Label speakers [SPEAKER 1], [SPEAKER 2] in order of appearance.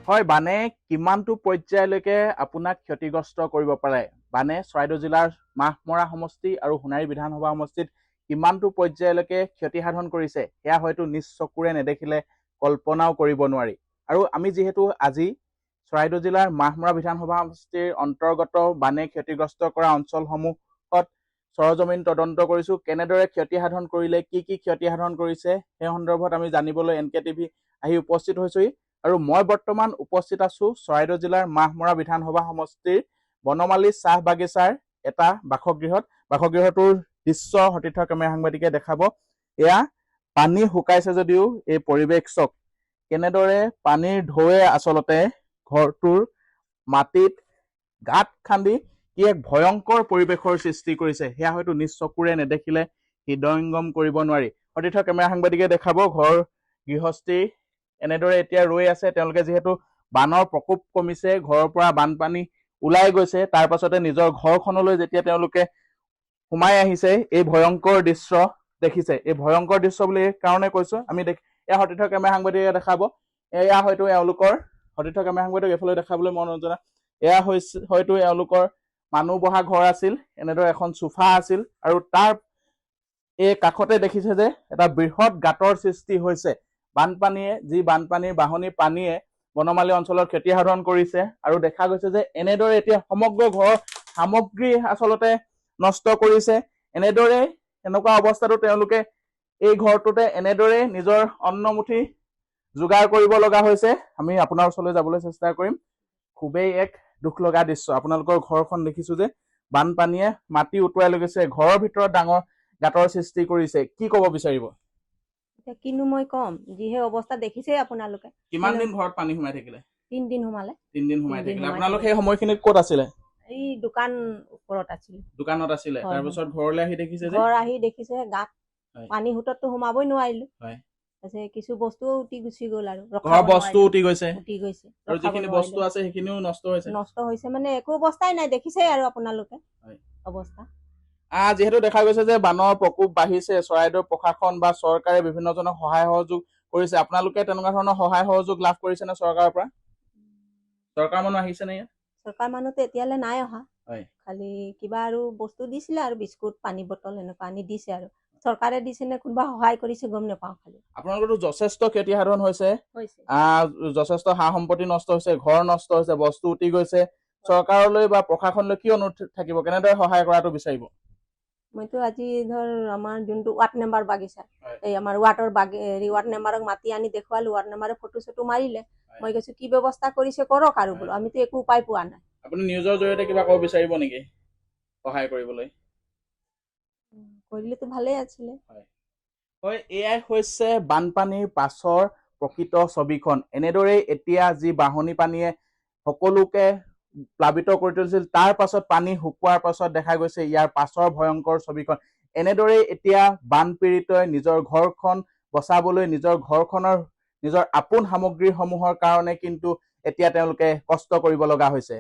[SPEAKER 1] হয়, বানে কিমানটো পৰ্যায়লৈকে আপোনাক ক্ষতিগ্ৰস্ত কৰিব পাৰে? বানে চৰাইদেউ জিলাৰ মাহমৰা সমষ্টি আৰু সোণাৰী বিধানসভা সমষ্টিত কিমানটো পৰ্যায়লৈকে ক্ষতি সাধন কৰিছে সেয়া হয়তো নিজ চকুৰে নেদেখিলে কল্পনাও কৰিব নোৱাৰি। আৰু আমি যিহেতু আজি চৰাইদেউ জিলাৰ মাহমৰা বিধানসভা সমষ্টিৰ অন্তৰ্গত বানে ক্ষতিগ্ৰস্ত কৰা অঞ্চলসমূহত সৰজমিন তদন্ত কৰিছো, কেনেদৰে ক্ষতি সাধন কৰিলে, কি কি ক্ষতি সাধন কৰিছে সেই সন্দৰ্ভত আমি জানিবলৈ এনকে টিভি আহি উপস্থিত হৈছোহি। আৰু মই বৰ্তমান উপস্থিত আছো চৰাইদেউ জিলাৰ মাহমৰা বিধানসভা সমষ্টিৰ বনমালী চাহ বাগিচাৰ এটা বাসগৃহত। বাসগৃহটোৰ দৃশ্য সতীৰ্থ কেমেৰা সাংবাদিকে দেখাব। এয়া পানী শুকাইছে যদিও এই পৰিৱেশ চক কেনেদৰে পানীৰ ঢৌৱে আচলতে ঘৰটোৰ মাটিত গাঁত খান্দি কি এক ভয়ংকৰ পৰিৱেশৰ সৃষ্টি কৰিছে সেয়া হয়তো নিজ চকুৰে নেদেখিলে হৃদয়ংগম কৰিব নোৱাৰি। সতীৰ্থ কেমেৰা সাংবাদিকে দেখাব ঘৰ গৃহস্থী এনেদৰে এতিয়া ৰৈ আছে। তেওঁলোকে যিহেতু বানৰ প্ৰকোপ কমিছে, ঘৰৰ পৰা বানপানী ওলাই গৈছে, তাৰ পাছতে নিজৰ ঘৰখনলৈ যেতিয়া তেওঁলোকে সোমাই আহিছে এই ভয়ংকৰ দৃশ্য দেখিছে। এই ভয়ংকৰ দৃশ্য বুলি কাৰণে কৈছো আমি এয়া সতীৰ্থ কেমেৰা সাংবাদিকে দেখাব। এয়া হয়তো এওঁলোকৰ সতীৰ্থ কেমেৰা সাংবাদিক এইফালে দেখাবলৈ মন নজনা এয়া হয়তো এওঁলোকৰ মানুহ বহা ঘৰ আছিল। এনেদৰে এখন সোফা আছিল আৰু তাৰ এই কাষতে দেখিছে যে এটা বৃহৎ গাঁতৰ সৃষ্টি হৈছে। বানপানীয়ে বানপানীৰ বাঢ়নী পানীয়ে বনমালী অঞ্চলৰ ক্ষতি সাধন কৰিছে আৰু দেখা গৈছে যে এনেদৰে এতিয়া সমগ্ৰ ঘৰৰ সামগ্ৰী আচলতে নষ্ট কৰিছে। এনেকুৱা অৱস্থাতো তেওঁলোকে এই ঘৰটোতে এনেদৰে নিজৰ অন্নমুঠি যোগাৰ কৰিব লগা হৈছে। আমি আপোনাৰ ওচৰলৈ যাবলৈ চেষ্টা কৰিম। খুবেই এক দুখ লগা দৃশ্য। আপোনালোকৰ ঘৰখন দেখিছো যে বানপানীয়ে মাটি উটুৱাই লৈ গৈছে, ঘৰৰ ভিতৰত ডাঙৰ গাঁতৰ সৃষ্টি কৰিছে। কি ক'ব বিচাৰিব?
[SPEAKER 2] কিনো মই কম, যিহে অৱস্থা দেখিছে আপোনালোকে।
[SPEAKER 1] কিমান দিন ঘৰত পানী সোমাই থাকিলে?
[SPEAKER 2] 3 দিন সোমালে।
[SPEAKER 1] 3 দিন সোমাই থাকিলে। আপোনালোক সেই সময়খিনিত ক'ত আছিলে?
[SPEAKER 2] এই দোকান ওপৰত আছিল।
[SPEAKER 1] দোকানত আছিলে। তাৰ পিছত ঘৰলৈ আহি দেখিছে যে
[SPEAKER 2] ঘৰ আহি দেখিছে গাত পানী হুততো সোমাবই নোৱাৰিলো।
[SPEAKER 1] হয়।
[SPEAKER 2] আছে কিছু বস্তুও উঠি গুচি গ'ল আৰু
[SPEAKER 1] ঘৰৰ বস্তু উঠি গৈছে। আৰু
[SPEAKER 2] ৰখাব
[SPEAKER 1] যিখিনি বস্তু আছে সেইখিনিও নষ্ট হৈছে।
[SPEAKER 2] নষ্ট হৈছে মানে একো অৱস্থাই নাই, দেখিছে আৰু আপোনালোকে অৱস্থা।
[SPEAKER 1] যিহেতু দেখা গৈছে যে বানৰ প্ৰকোপ বাঢ়িছে, চৰাইদেউ প্ৰশাসন বা চৰকাৰে বিভিন্নজনক সহায় সহযোগ কৰিছে। আপোনালোকে তেনেকুৱা ধৰণৰ সহায় সহযোগ লাভ কৰিছে নে চৰকাৰৰ পৰা? চৰকাৰ মানুহ আহিছে নে ইয়াত?
[SPEAKER 2] চৰকাৰ মানুহতো এতিয়ালৈ নাই অহা।
[SPEAKER 1] হয়।
[SPEAKER 2] খালি কিবা আৰু বস্তু দিছিলে আৰু বিস্কুট, পানী বটল এনেকুৱা আনি দিছে আৰু চৰকাৰে দিছে নে কোনোবা সহায় কৰিছে গম নাপাওঁ। খালি
[SPEAKER 1] আপোনালোকৰতো যথেষ্ট ক্ষতি সাধন হৈছে। যথেষ্ট সা সম্পত্তি নষ্ট হৈছে, ঘৰ নষ্ট হৈছে, বস্তু উটি গৈছে। চৰকাৰলৈ বা প্ৰশাসনলৈ কি অনুৰোধ থাকিব, কেনেদৰে সহায় কৰাটো বিচাৰিব?
[SPEAKER 2] মইতো আজি ধৰ আমাৰ যোনটো ৱাৰ্ড মেম্বাৰ বাগিচা, এই আমাৰ ৱাৰ্ডৰ ৱাৰ্ড মেম্বাৰক মাতি আনি দেখুৱালো। ৱাৰ্ড মেম্বাৰে ফটো চটো মাৰিলে। মই কৈছো কি ব্যৱস্থা কৰিছে কৰক আৰু বোলো, আমিতো একো উপায় পোৱা নাই।
[SPEAKER 1] আপুনি নিউজৰ জৰিয়তে কিবা ক'ব বিচাৰিব নেকি সহায় কৰিবলৈ?
[SPEAKER 2] কৰিলেতো ভালেই আছিলে।
[SPEAKER 1] হয়, এয়াই হৈছে বানপানীৰ পাছৰ প্ৰকৃত ছবিখন। এনেদৰেই এতিয়া যি বাঢ়নী পানীয়ে সকলোকে প্লাবিত কৰি তুলিছিল, তাৰ পাছত পানী শুকোৱাৰ পাছত দেখা গৈছে ইয়াৰ পাছৰ ভয়ংকৰ ছবিখন। এনেদৰেই এতিয়া বানপীড়িতই নিজৰ ঘৰখন বচাবলৈ নিজৰ আপোন সামগ্ৰীসমূহৰ কাৰণে কিন্তু এতিয়া তেওঁলোকে কষ্ট কৰিব লগা হৈছে।